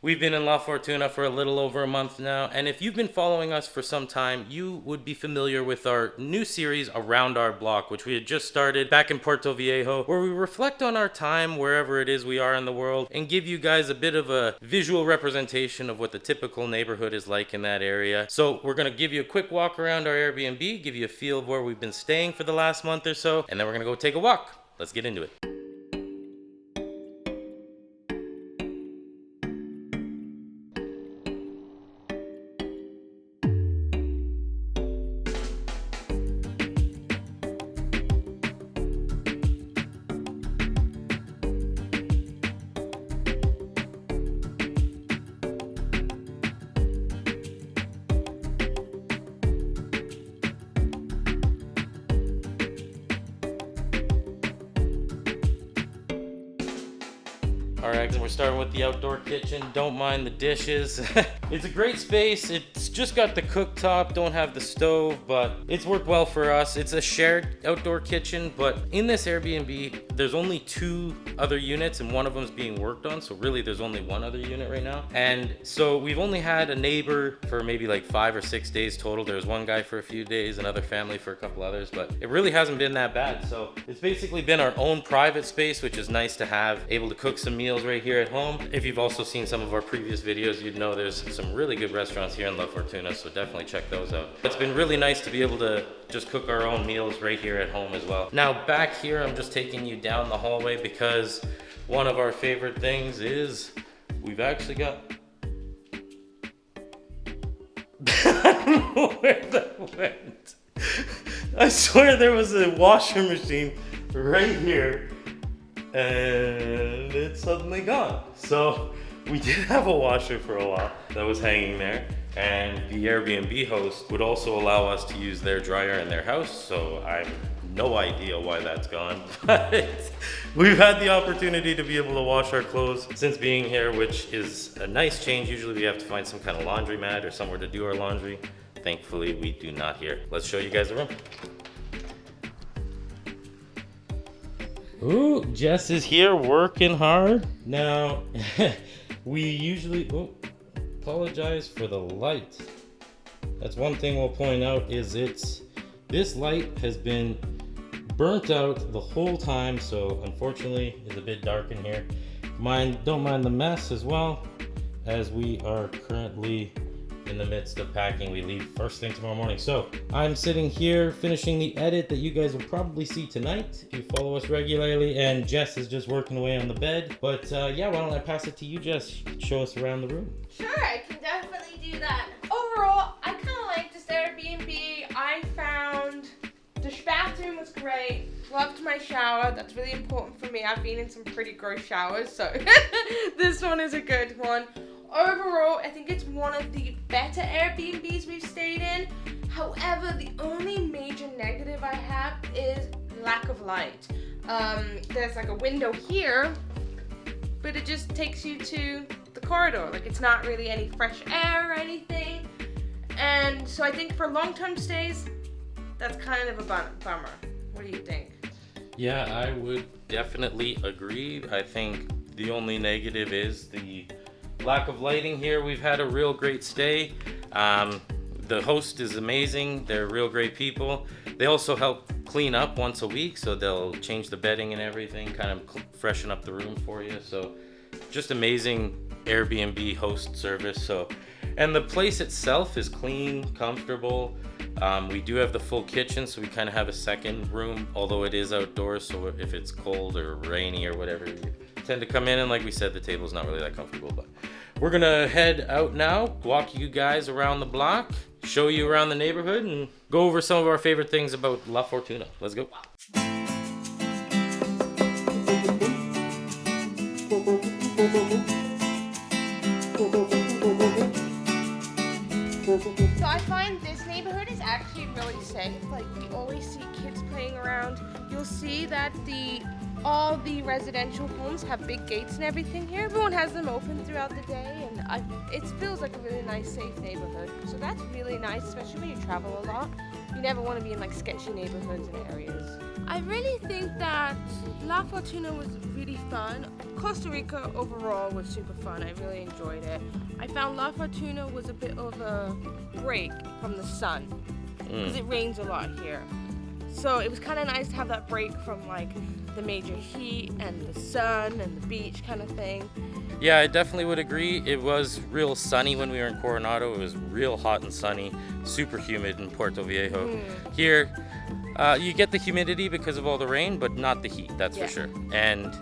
We've been in La Fortuna for a little over a month now, and if you've been following us for some time, you would be familiar with our new series Around Our Block, which we had just started back in Puerto Viejo, where we reflect on our time wherever it is we are in the world and give you guys a bit of a visual representation of what the typical neighborhood is like in that area. So we're going to give you a quick walk around our Airbnb, give you a feel of where we've been staying for the last month or so, and then we're going to go take a walk. Let's get into it. Alright, we're starting with the outdoor kitchen. Don't mind the dishes. It's a great space. It's just got the cooktop, don't have the stove, but it's worked well for us. It's a shared outdoor kitchen, but in this Airbnb, there's only 2 other units and one of them is being worked on. So really there's only 1 other unit right now. And so we've only had a neighbor for maybe like 5 or 6 days total. There was one guy for a few days, another family for a couple others, but it really hasn't been that bad. So it's basically been our own private space, which is nice to have, able to cook some meals right here at home. If you've also seen some of our previous videos, you'd know there's some really good restaurants here in La Fortuna, so definitely check those out. It's been really nice to be able to just cook our own meals right here at home as well. Now back here, I'm just taking you down the hallway because one of our favorite things is we've actually got I don't know where that went. I swear there was a washer machine right here and it's suddenly gone. So we did have a washer for a while that was hanging there, and the Airbnb host would also allow us to use their dryer in their house, so I have no idea why that's gone. But we've had the opportunity to be able to wash our clothes since being here, which is a nice change. Usually we have to find some kind of laundromat or somewhere to do our laundry. Thankfully we do not here. Let's show you guys the room. Ooh, Jess is here working hard. Now, we usually, apologize for the light. That's one thing we'll point out is this light has been burnt out the whole time, so unfortunately it's a bit dark in here. Don't mind the mess as well, as we are currently in the midst of packing. We leave first thing tomorrow morning. So I'm sitting here finishing the edit that you guys will probably see tonight if you follow us regularly, and Jess is just working away on the bed. But yeah, why don't I pass it to you, Jess? Show us around the room. Sure, I can definitely do that. Overall, I kind of like this Airbnb. I found the bathroom was great. Loved my shower. That's really important for me. I've been in some pretty gross showers, so this one is a good one. Overall, I think it's one of the better Airbnbs we've stayed in. However, the only major negative I have is lack of light. There's like a window here, but it just takes you to the corridor. Like, it's not really any fresh air or anything. And so I think for long-term stays, that's kind of a bummer. What do you think? Yeah, I would definitely agree. I think the only negative is the lack of lighting here. We've had a real great stay. The host is amazing. They're real great people. They also help clean up once a week, so they'll change the bedding and everything, kind of freshen up the room for you. So just amazing Airbnb host service. So, and the place itself is clean, comfortable. We do have the full kitchen, so we kind of have a second room, although it is outdoors, so if it's cold or rainy or whatever, you tend to come in, and like we said, the table's not really that comfortable. But we're gonna head out now, walk you guys around the block, show you around the neighborhood, and go over some of our favorite things about La Fortuna. Let's go. So I find this neighborhood is actually really safe. Like, we always see kids playing around. You'll see that the all the residential homes have big gates and everything here. Everyone has them open throughout the day, and it feels like a really nice, safe neighborhood. So that's really nice, especially when you travel a lot. You never want to be in like sketchy neighborhoods and areas. I really think that La Fortuna was really fun. Costa Rica overall was super fun. I really enjoyed it. I found La Fortuna was a bit of a break from the sun because it rains a lot here. So it was kind of nice to have that break from like the major heat and the sun and the beach kind of thing. Yeah, I definitely would agree. It was real sunny when we were in Coronado. It was real hot and sunny, super humid in Puerto Viejo. Here, you get the humidity because of all the rain, but not the heat, that's for sure. And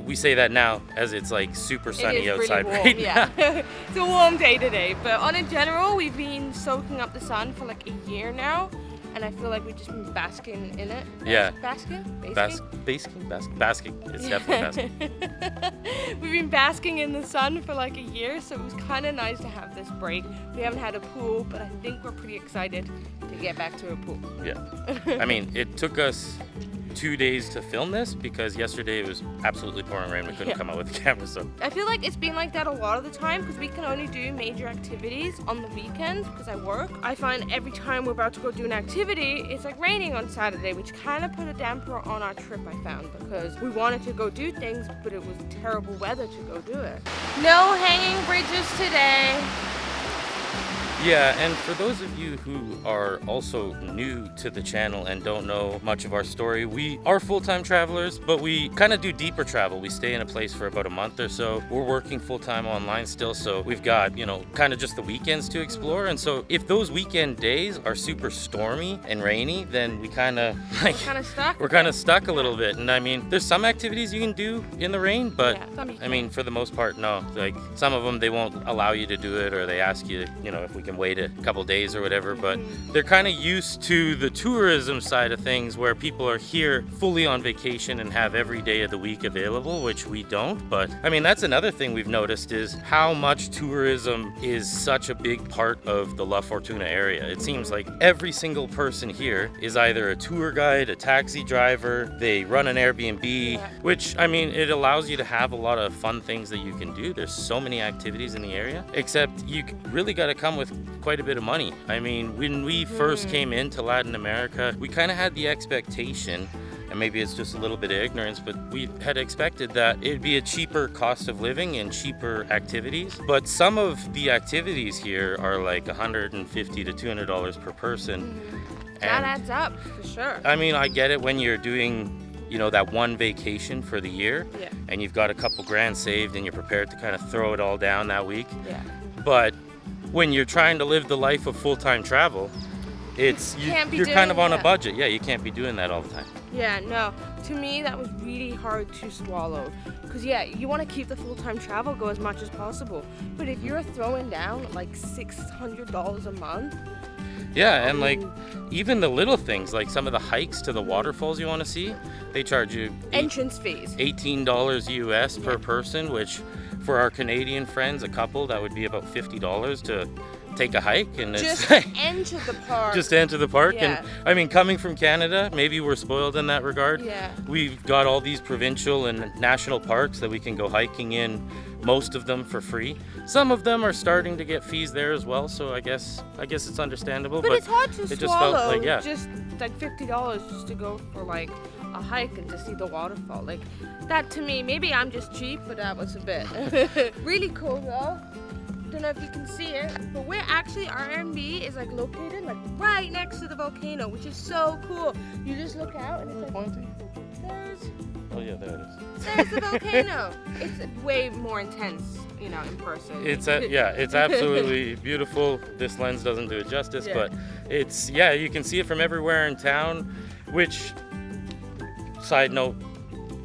we say that now as it's like super sunny outside right now. It's a warm day today, but on a general, we've been soaking up the sun for like a year now. And I feel like we've just been basking in it. Yeah. Basking? Basking. It's definitely basking. We've been basking in the sun for like a year, so it was kind of nice to have this break. We haven't had a pool, but I think we're pretty excited to get back to a pool. Yeah. I mean, it took us 2 days to film this because yesterday it was absolutely pouring rain. We couldn't come out with the camera, so. I feel like it's been like that a lot of the time because we can only do major activities on the weekends because I work. I find every time we're about to go do an activity, it's like raining on Saturday, which kind of put a damper on our trip, I found, because we wanted to go do things, but it was terrible weather to go do it. No hanging bridges today. Yeah, and for those of you who are also new to the channel and don't know much of our story, we are full-time travelers, but we kind of do deeper travel. We stay in a place for about a month or so. We're working full-time online still, so we've got, you know, kind of just the weekends to explore. And so if those weekend days are super stormy and rainy, then we kind of like we're kind of stuck a little bit. And I mean, there's some activities you can do in the rain, but I mean, for the most part, no. Like some of them, they won't allow you to do it, or they ask you, you know, if we can wait a couple days or whatever, but they're kind of used to the tourism side of things where people are here fully on vacation and have every day of the week available, which we don't. But I mean, that's another thing we've noticed is how much tourism is such a big part of the La Fortuna area. It seems like every single person here is either a tour guide, a taxi driver, they run an Airbnb, which I mean, it allows you to have a lot of fun things that you can do. There's so many activities in the area, except you really got to come with quite a bit of money. I mean, when we first came into Latin America, we kind of had the expectation, and maybe it's just a little bit of ignorance, but we had expected that it'd be a cheaper cost of living and cheaper activities. But some of the activities here are like $150 to $200 per person. That adds up for sure. I mean, I get it when you're doing, you know, that one vacation for the year, and you've got a couple grand saved and you're prepared to kind of throw it all down that week. But when you're trying to live the life of full-time travel, you're kind of on a budget. Yeah, you can't be doing that all the time. Yeah, no. To me, that was really hard to swallow. Because, you want to keep the full-time travel go as much as possible. But if you're throwing down like $600 a month. Yeah, and like even the little things, like some of the hikes to the waterfalls you want to see, they charge you entrance fees. $18 US per person, which for our Canadian friends, a couple, that would be about $50 to take a hike, and just enter the park. Just enter the park. And I mean, coming from Canada, maybe we're spoiled in that regard. We've got all these provincial and national parks that we can go hiking in, most of them for free. Some of them are starting to get fees there as well, so I guess it's understandable. But it's hard to swallow. Just felt like, just like $50 just to go for like a hike and to see the waterfall. Like that, to me, maybe I'm just cheap, but that was a bit really cool though. Don't know if you can see it, but our Airbnb is like located like right next to the volcano, which is so cool. You just look out and it's like pointing. Oh yeah, there it is. There's the volcano. It's way more intense, you know, in person. It's absolutely beautiful. This lens doesn't do it justice, but it's you can see it from everywhere in town. Which, side note,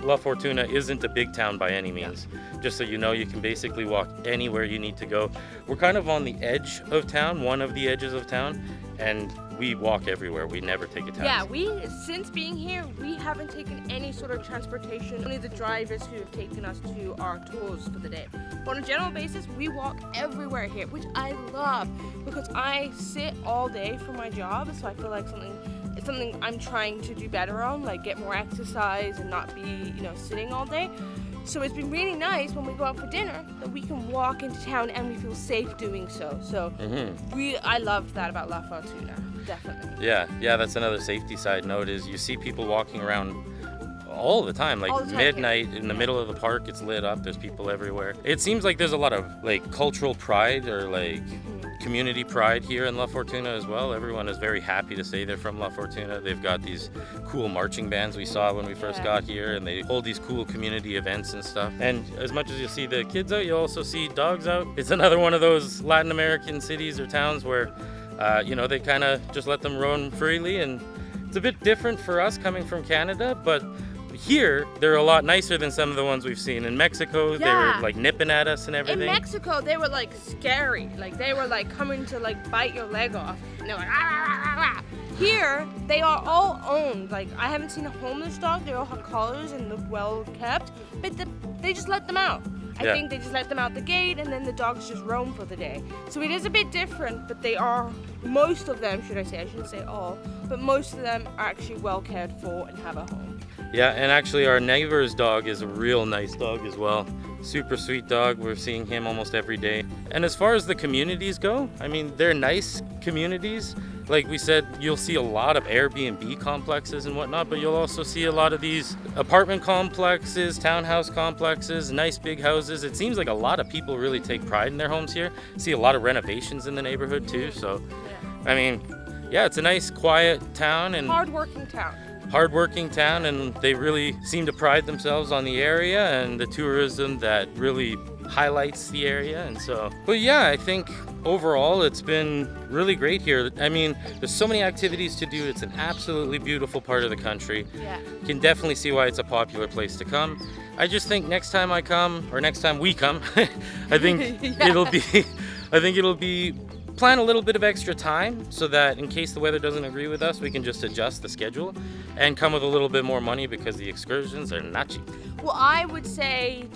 La Fortuna isn't a big town by any means. Just so you know, you can basically walk anywhere you need to go. We're kind of on the edge of town, one of the edges of town, and we walk everywhere. We never take a taxi. Since being here, we haven't taken any sort of transportation. Only the drivers who have taken us to our tours for the day. But on a general basis, we walk everywhere here, which I love because I sit all day for my job, so I feel like something It's something I'm trying to do better on, like get more exercise and not be, sitting all day. So it's been really nice when we go out for dinner that we can walk into town and we feel safe doing so. So I loved that about La Fortuna, definitely. Yeah, that's another safety side note is you see people walking around all the time, like midnight in the middle of the park. It's lit up. There's people everywhere. It seems like there's a lot of like cultural pride or like community pride here in La Fortuna as well. Everyone is very happy to say they're from La Fortuna. They've got these cool marching bands we saw when we first got here, and they hold these cool community events and stuff. And as much as you see the kids out, you also see dogs out. It's another one of those Latin American cities or towns where they kind of just let them roam freely, and it's a bit different for us coming from Canada, but here, they're a lot nicer than some of the ones we've seen. In Mexico, they were like nipping at us and everything. In Mexico, they were like scary. Like they were like coming to like bite your leg off. And they're like, ah, ah, ah, ah. Here, they are all owned. Like I haven't seen a homeless dog. They all have collars and look well kept. But they just let them out. I think they just let them out the gate and then the dogs just roam for the day. So it is a bit different, but they are, most of them, I shouldn't say all, but most of them are actually well cared for and have a home. Yeah, and actually our neighbor's dog is a real nice dog as well. Super sweet dog. We're seeing him almost every day. And as far as the communities go, I mean, they're nice communities. Like we said, you'll see a lot of Airbnb complexes and whatnot, but you'll also see a lot of these apartment complexes, townhouse complexes, nice big houses. It seems like a lot of people really take pride in their homes here. See a lot of renovations in the neighborhood too. So, I mean, yeah, it's a nice, quiet town and hardworking town, and they really seem to pride themselves on the area and the tourism that really highlights the area. And so, but yeah, I think overall it's been really great here. I mean, there's so many activities to do. It's an absolutely beautiful part of the country. You can definitely see why it's a popular place to come. I just think next time I come, or next time we come, I think it'll be plan a little bit of extra time so that in case the weather doesn't agree with us, we can just adjust the schedule and come with a little bit more money because the excursions are not cheap. Well, I would say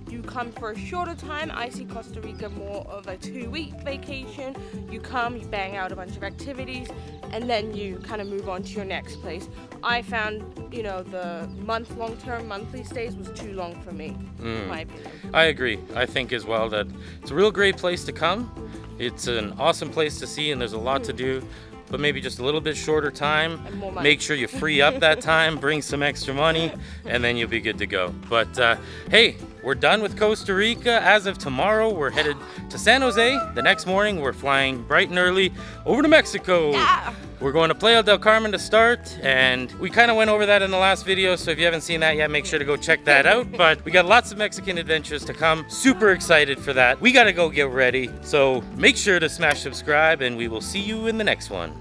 you come for a shorter time. I see Costa Rica more of a 2-week vacation. You come, you bang out a bunch of activities, and then you kind of move on to your next place. I found, the long-term monthly stays was too long for me, in my opinion. I agree. I think as well that it's a real great place to come. It's an awesome place to see, and there's a lot to do. But maybe just a little bit shorter time. And more money. Make sure you free up that time, bring some extra money, and then you'll be good to go. But hey, we're done with Costa Rica. As of tomorrow, we're headed to San Jose. The next morning, we're flying bright and early over to Mexico. Yeah. We're going to Playa del Carmen to start, and we kind of went over that in the last video, so if you haven't seen that yet, make sure to go check that out. But we got lots of Mexican adventures to come. Super excited for that. We got to go get ready, so make sure to smash subscribe, and we will see you in the next one.